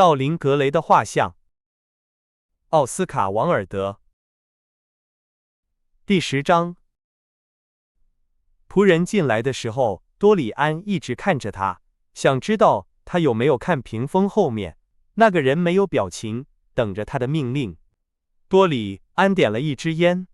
道林·格雷的画像。奥斯卡·王尔德。第10章。仆人进来的时候，多里安一直看着他，想知道他有没有看屏风后面。那个人没有表情，等着他的命令。多里安点了一支烟，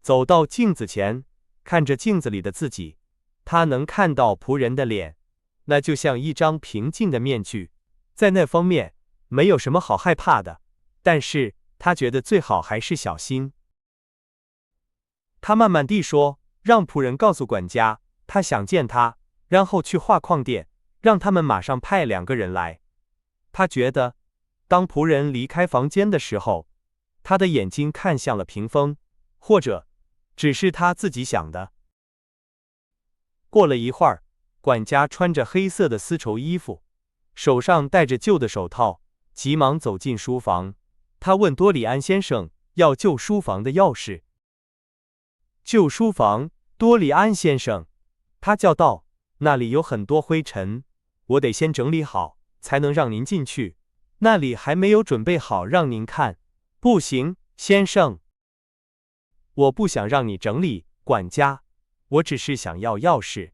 走到镜子前，看着镜子里的自己。他能看到仆人的脸，那就像一张平静的面具，在那方面没有什么好害怕的，但是他觉得最好还是小心。他慢慢地说，让仆人告诉管家，他想见他，然后去画框店，让他们马上派2个人来。他觉得，当仆人离开房间的时候，他的眼睛看向了屏风，或者只是他自己想的。过了一会儿，管家穿着黑色的丝绸衣服，手上戴着旧的手套，急忙走进书房。他问多里安先生要旧书房的钥匙。旧书房，多里安先生，他叫道，那里有很多灰尘，我得先整理好，才能让您进去。那里还没有准备好让您看。不行，先生。我不想让你整理，管家，我只是想要钥匙。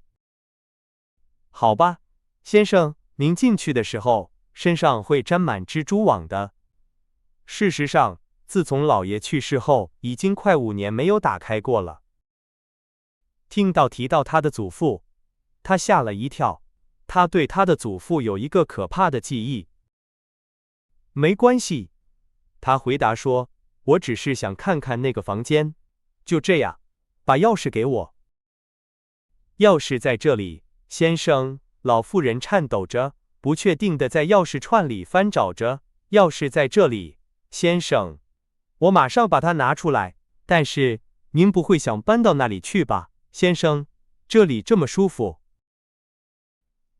好吧，先生，您进去的时候，身上会沾满蜘蛛网的。事实上，自从老爷去世后，已经快5年没有打开过了。听到提到他的祖父，他吓了一跳。他对他的祖父有一个可怕的记忆。没关系，他回答说，我只是想看看那个房间。就这样，把钥匙给我。钥匙在这里，先生。老妇人颤抖着，不确定地在钥匙串里翻找着。钥匙在这里，先生。我马上把它拿出来。但是您不会想搬到那里去吧，先生？这里这么舒服。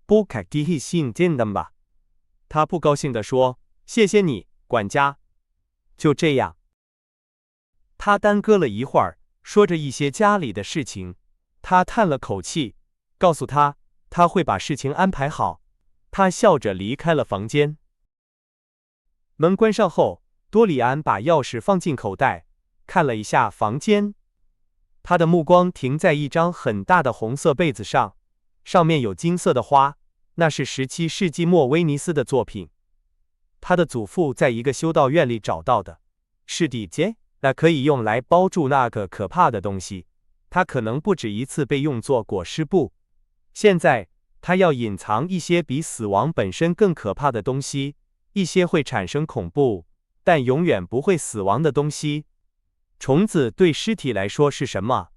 不开地信电的吧？他不高兴地说，谢谢你，管家。就这样。他耽搁了一会儿，说着一些家里的事情。他叹了口气，告诉他，他会把事情安排好。他笑着离开了房间。门关上后，多里安把钥匙放进口袋，看了一下房间。他的目光停在一张很大的红色被子上，上面有金色的花，那是17世纪末威尼斯的作品。他的祖父在一个修道院里找到的，是地结，那可以用来包住那个可怕的东西。它可能不止一次被用作裹尸布。现在，他要隐藏一些比死亡本身更可怕的东西，一些会产生恐怖，但永远不会死亡的东西。虫子对尸体来说是什么？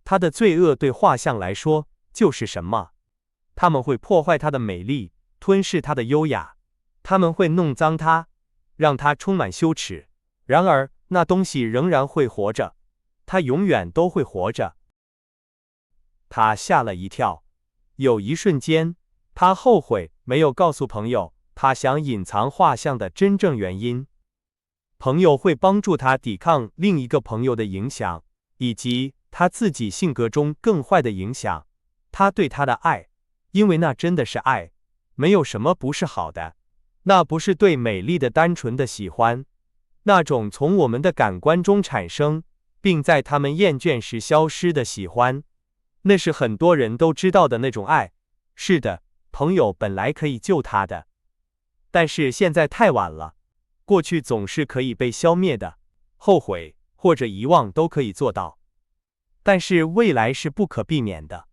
它的罪恶对画像来说就是什么？它们会破坏它的美丽，吞噬它的优雅，它们会弄脏它，让它充满羞耻。然而，那东西仍然会活着，它永远都会活着。他吓了一跳，有一瞬间，他后悔没有告诉朋友他想隐藏画像的真正原因。朋友会帮助他抵抗另一个朋友的影响，以及他自己性格中更坏的影响。他对他的爱，因为那真的是爱，没有什么不是好的。那不是对美丽的单纯的喜欢，那种从我们的感官中产生，并在他们厌倦时消失的喜欢。那是很多人都知道的那种爱。是的，朋友本来可以救他的，但是现在太晚了。过去总是可以被消灭的，后悔或者遗忘都可以做到，但是未来是不可避免的。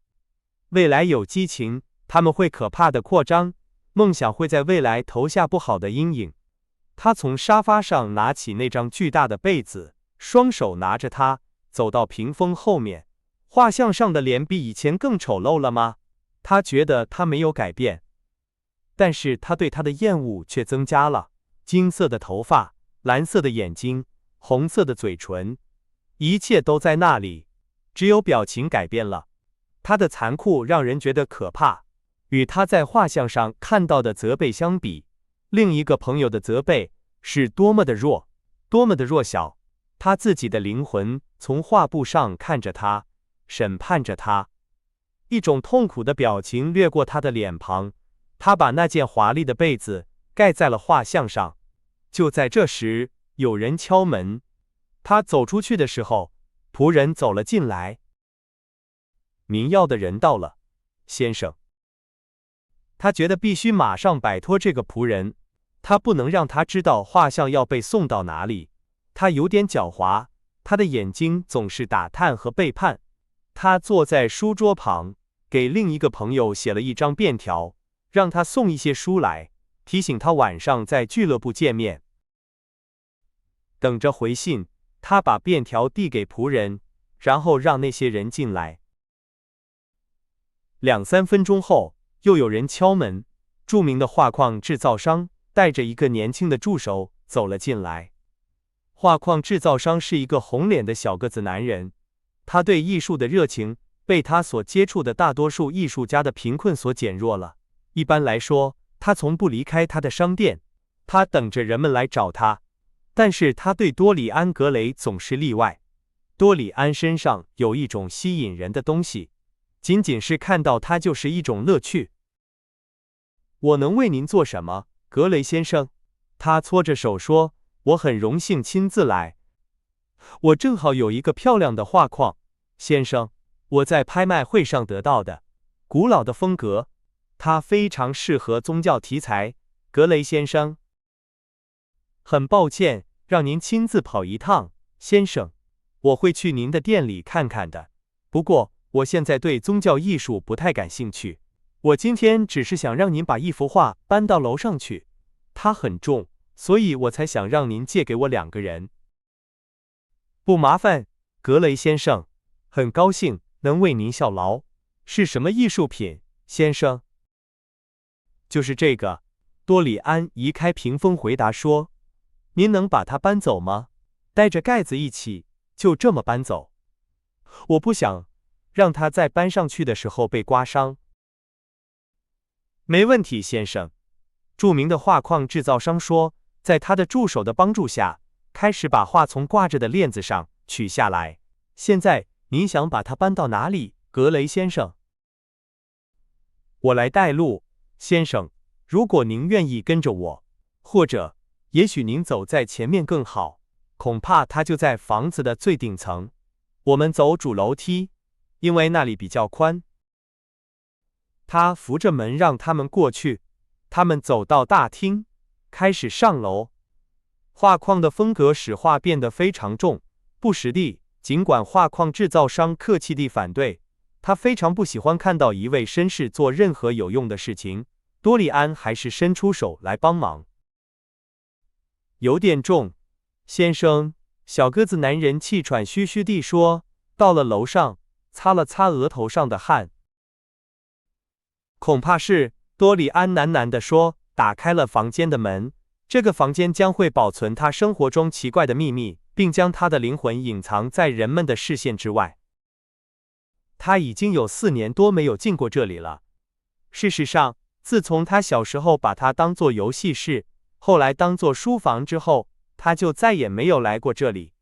未来有激情，他们会可怕的扩张，梦想会在未来投下不好的阴影。他从沙发上拿起那张巨大的被子，双手拿着它，走到屏风后面。画像上的脸比以前更丑陋了吗？他觉得他没有改变，但是他对他的厌恶却增加了。金色的头发，蓝色的眼睛，红色的嘴唇，一切都在那里，只有表情改变了。他的残酷让人觉得可怕。与他在画像上看到的责备相比，另一个朋友的责备是多么的弱，多么的弱小。他自己的灵魂从画布上看着他，审判着他。一种痛苦的表情掠过他的脸庞。他把那件华丽的被子盖在了画像上。就在这时，有人敲门。他走出去的时候，仆人走了进来。您要的人到了，先生。他觉得必须马上摆脱这个仆人，他不能让他知道画像要被送到哪里。他有点狡猾，他的眼睛总是打探和背叛。他坐在书桌旁，给另一个朋友写了一张便条，让他送一些书来，提醒他晚上在俱乐部见面。等着回信，他把便条递给仆人，然后让那些人进来。2-3分钟后，又有人敲门。著名的画框制造商带着一个年轻的助手走了进来。画框制造商是一个红脸的小个子男人，他对艺术的热情被他所接触的大多数艺术家的贫困所减弱了。一般来说，他从不离开他的商店，他等着人们来找他。但是他对多里安·格雷总是例外。多里安身上有一种吸引人的东西，仅仅是看到他就是一种乐趣。我能为您做什么，格雷先生？他搓着手说，我很荣幸亲自来。我正好有一个漂亮的画框，先生，我在拍卖会上得到的，古老的风格，它非常适合宗教题材，格雷先生。很抱歉，让您亲自跑一趟，先生。我会去您的店里看看的。不过，我现在对宗教艺术不太感兴趣。我今天只是想让您把一幅画搬到楼上去，它很重，所以我才想让您借给我2个人。不麻烦，格雷先生，很高兴能为您效劳。是什么艺术品，先生？就是这个。多里安移开屏风回答说，您能把它搬走吗？带着盖子一起，就这么搬走。我不想让它在搬上去的时候被刮伤。没问题，先生。著名的画框制造商说，在他的助手的帮助下，开始把画从挂着的链子上取下来。现在，您想把它搬到哪里，格雷先生？我来带路，先生，如果您愿意跟着我，或者，也许您走在前面更好，恐怕它就在房子的最顶层。我们走主楼梯，因为那里比较宽。他扶着门让他们过去，他们走到大厅，开始上楼。画框的风格使画变得非常重，不实地，尽管画框制造商客气地反对，他非常不喜欢看到一位绅士做任何有用的事情。多里安还是伸出手来帮忙。有点重，先生，小个子男人气喘吁吁地说，到了楼上，擦了擦额头上的汗。恐怕是，多里安喃喃地说，打开了房间的门。这个房间将会保存他生活中奇怪的秘密，并将他的灵魂隐藏在人们的视线之外。他已经有4年多没有进过这里了。事实上，自从他小时候把它当作游戏室，后来当作书房之后，他就再也没有来过这里。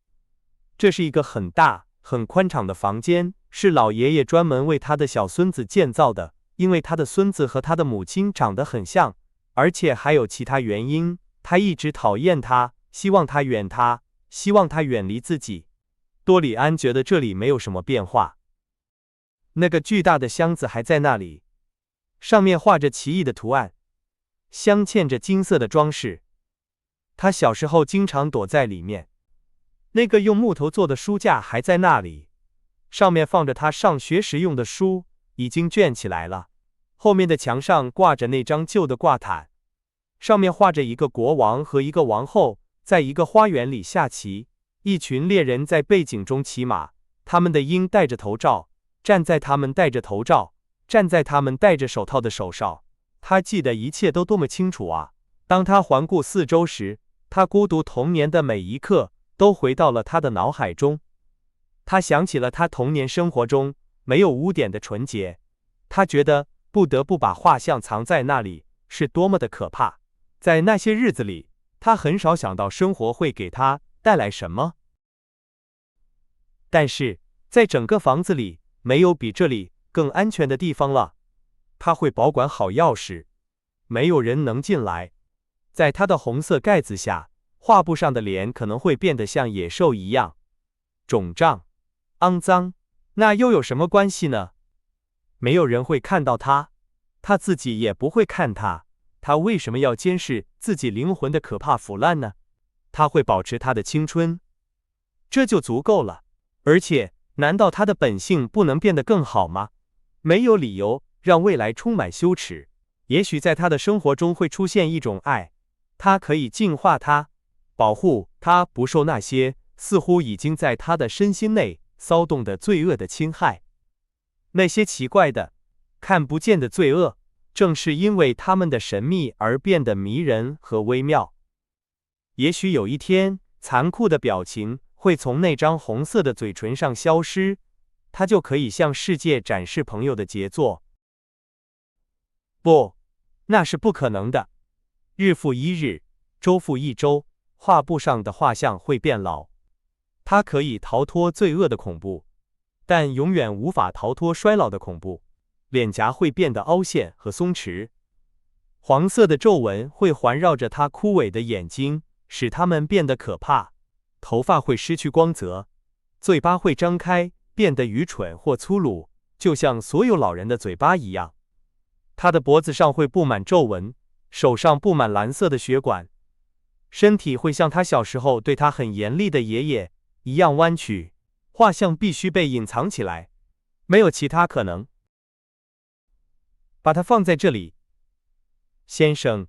这是一个很大、很宽敞的房间，是老爷爷专门为他的小孙子建造的。因为他的孙子和他的母亲长得很像，而且还有其他原因，他一直讨厌他，希望他远离自己。多里安觉得这里没有什么变化。那个巨大的箱子还在那里，上面画着奇异的图案，镶嵌着金色的装饰。他小时候经常躲在里面。那个用木头做的书架还在那里，上面放着他上学时用的书，已经卷起来了。后面的墙上挂着那张旧的挂毯，上面画着一个国王和一个王后在一个花园里下棋，一群猎人在背景中骑马，他们的鹰戴着头罩，站在他们戴着手套的手上。他记得一切都多么清楚啊！当他环顾四周时，他孤独童年的每一刻都回到了他的脑海中。他想起了他童年生活中没有污点的纯洁，他觉得不得不把画像藏在那里是多么的可怕。在那些日子里，他很少想到生活会给他带来什么。但是，在整个房子里，没有比这里更安全的地方了。他会保管好钥匙，没有人能进来。在它的红色盖子下，画布上的脸可能会变得像野兽一样肿胀、肮脏。那又有什么关系呢？没有人会看到他，他自己也不会看他。他为什么要监视自己灵魂的可怕腐烂呢？他会保持他的青春，这就足够了。而且，难道他的本性不能变得更好吗？没有理由让未来充满羞耻。也许在他的生活中会出现一种爱，它可以净化他，保护他不受那些似乎已经在他的身心内骚动的罪恶的侵害。那些奇怪的、看不见的罪恶，正是因为他们的神秘而变得迷人和微妙。也许有一天，残酷的表情会从那张红色的嘴唇上消失，他就可以向世界展示朋友的杰作。不，那是不可能的。日复一日，周复一周，画布上的画像会变老。他可以逃脱罪恶的恐怖，但永远无法逃脱衰老的恐怖。脸颊会变得凹陷和松弛，黄色的皱纹会环绕着他枯萎的眼睛，使它们变得可怕。头发会失去光泽，嘴巴会张开，变得愚蠢或粗鲁，就像所有老人的嘴巴一样。他的脖子上会布满皱纹，手上布满蓝色的血管，身体会像他小时候对他很严厉的爷爷一样弯曲。画像必须被隐藏起来，没有其他可能。把它放在这里，先生，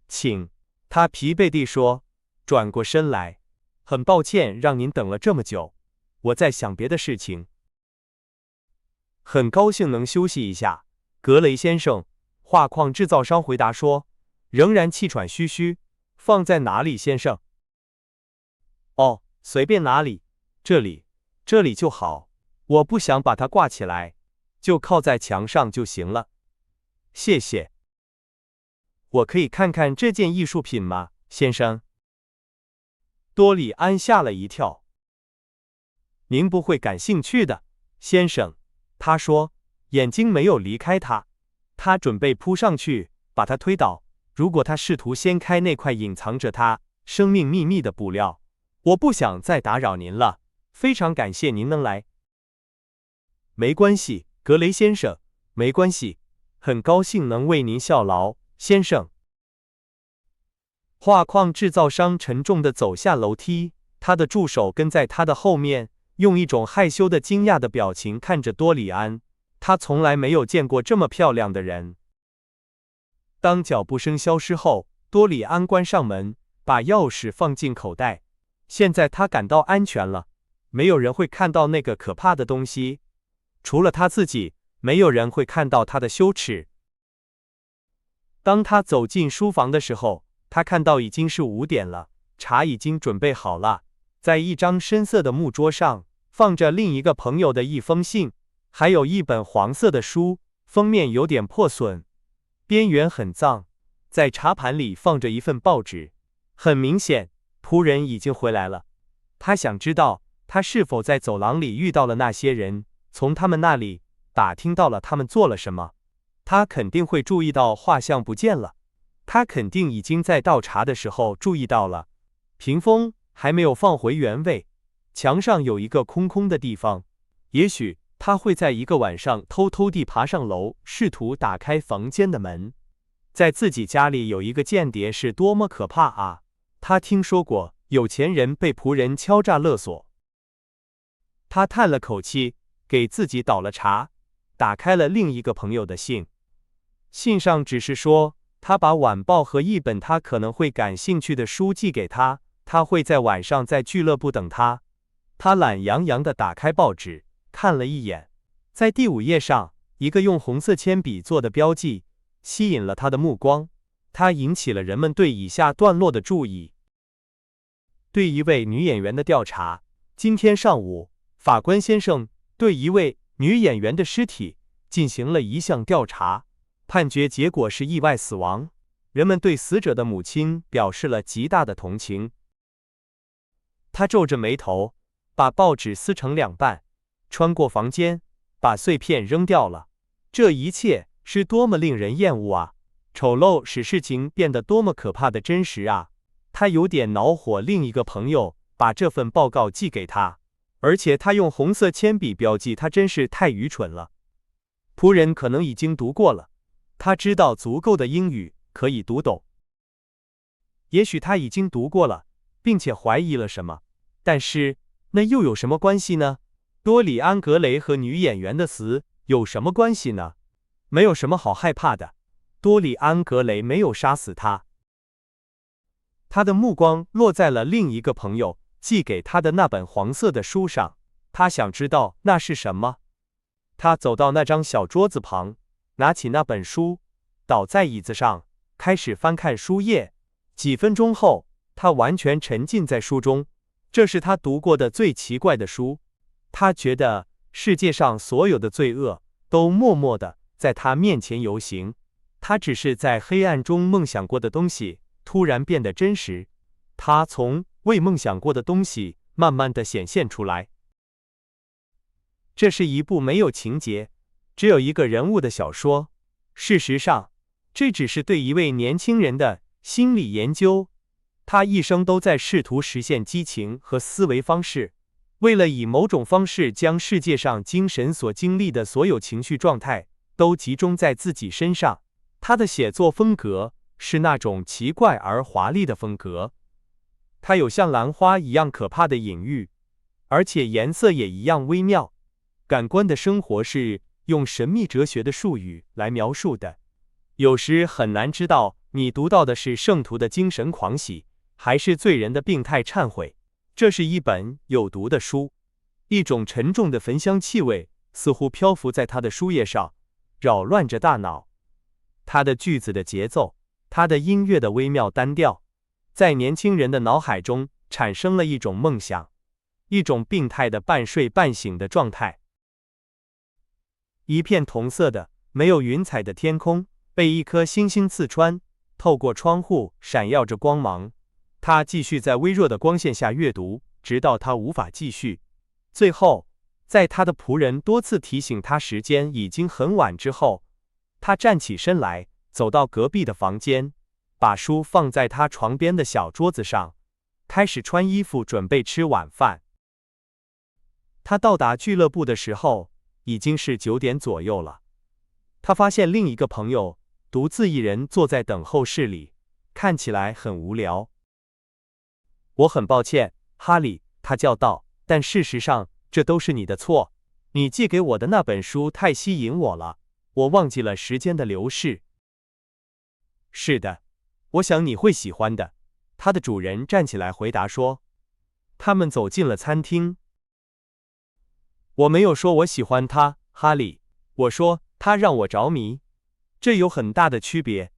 请。他疲惫地说，转过身来。很抱歉让您等了这么久，我在想别的事情。很高兴能休息一下，格雷先生。画框制造商回答说，仍然气喘吁吁。放在哪里，先生？哦，随便哪里，这里，这里就好。我不想把它挂起来，就靠在墙上就行了。谢谢。我可以看看这件艺术品吗，先生？多里安吓了一跳。您不会感兴趣的，先生，他说，眼睛没有离开他。他准备扑上去，把他推倒。如果他试图掀开那块隐藏着他生命秘密的布料，我不想再打扰您了。非常感谢您能来。没关系，格雷先生，没关系。很高兴能为您效劳，先生。画框制造商沉重地走下楼梯，他的助手跟在他的后面，用一种害羞的惊讶的表情看着多里安。他从来没有见过这么漂亮的人。当脚步声消失后，多里安关上门，把钥匙放进口袋。现在他感到安全了，没有人会看到那个可怕的东西，除了他自己。没有人会看到他的羞耻。当他走进书房的时候，他看到已经是5点了，茶已经准备好了。在一张深色的木桌上，放着另一个朋友的一封信，还有一本黄色的书，封面有点破损，边缘很脏。在茶盘里放着一份报纸，很明显，仆人已经回来了。他想知道，他是否在走廊里遇到了那些人，从他们那里打听到了他们做了什么。他肯定会注意到画像不见了，他肯定已经在倒茶的时候注意到了。屏风还没有放回原位，墙上有一个空空的地方。也许他会在一个晚上偷偷地爬上楼，试图打开房间的门。在自己家里有一个间谍是多么可怕啊！他听说过有钱人被仆人敲诈勒索。他叹了口气，给自己倒了茶，打开了另一个朋友的信。信上只是说，他把晚报和一本他可能会感兴趣的书寄给他，他会在晚上在俱乐部等他。他懒洋洋地打开报纸，看了一眼，在第5页上，一个用红色铅笔做的标记吸引了他的目光。它引起了人们对以下段落的注意：对一位女演员的调查。今天上午，法官先生对一位女演员的尸体进行了一项调查，判决结果是意外死亡。人们对死者的母亲表示了极大的同情。他皱着眉头，把报纸撕成2半，穿过房间，把碎片扔掉了。这一切是多么令人厌恶啊！丑陋使事情变得多么可怕的真实啊！他有点恼火，另一个朋友把这份报告寄给他，而且他用红色铅笔标记，他真是太愚蠢了。仆人可能已经读过了，他知道足够的英语可以读懂。也许他已经读过了，并且怀疑了什么，但是那又有什么关系呢？多里安·格雷和女演员的死有什么关系呢？没有什么好害怕的。多里安·格雷没有杀死他。他的目光落在了另一个朋友寄给他的那本黄色的书上，他想知道那是什么。他走到那张小桌子旁，拿起那本书，倒在椅子上，开始翻看书页。几分钟后，他完全沉浸在书中。这是他读过的最奇怪的书。他觉得世界上所有的罪恶都默默地在他面前游行。他只是在黑暗中梦想过的东西突然变得真实。他从未梦想过的东西慢慢地显现出来。这是一部没有情节，只有一个人物的小说。事实上，这只是对一位年轻人的心理研究。他一生都在试图实现激情和思维方式，为了以某种方式将世界上精神所经历的所有情绪状态都集中在自己身上。他的写作风格是那种奇怪而华丽的风格。他有像兰花一样可怕的隐喻，而且颜色也一样微妙。感官的生活是用神秘哲学的术语来描述的，有时很难知道你读到的是圣徒的精神狂喜，还是罪人的病态忏悔。这是一本有毒的书，一种沉重的焚香气味似乎漂浮在他的书页上，扰乱着大脑。他的句子的节奏，他的音乐的微妙单调，在年轻人的脑海中产生了一种梦想，一种病态的半睡半醒的状态。一片同色的、没有云彩的天空被一颗星星刺穿，透过窗户闪耀着光芒。他继续在微弱的光线下阅读，直到他无法继续。最后，在他的仆人多次提醒他时间已经很晚之后，他站起身来，走到隔壁的房间，把书放在他床边的小桌子上，开始穿衣服准备吃晚饭。他到达俱乐部的时候，已经是9点左右了。他发现另一个朋友独自一人坐在等候室里，看起来很无聊。我很抱歉，哈利，他叫道，但事实上这都是你的错。你寄给我的那本书太吸引我了，我忘记了时间的流逝。是的，我想你会喜欢的，他的主人站起来回答说。他们走进了餐厅。我没有说我喜欢他，哈利，我说他让我着迷，这有很大的区别。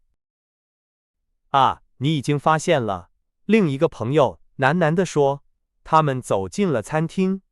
啊，你已经发现了，另一个朋友喃喃地说。他们走进了餐厅。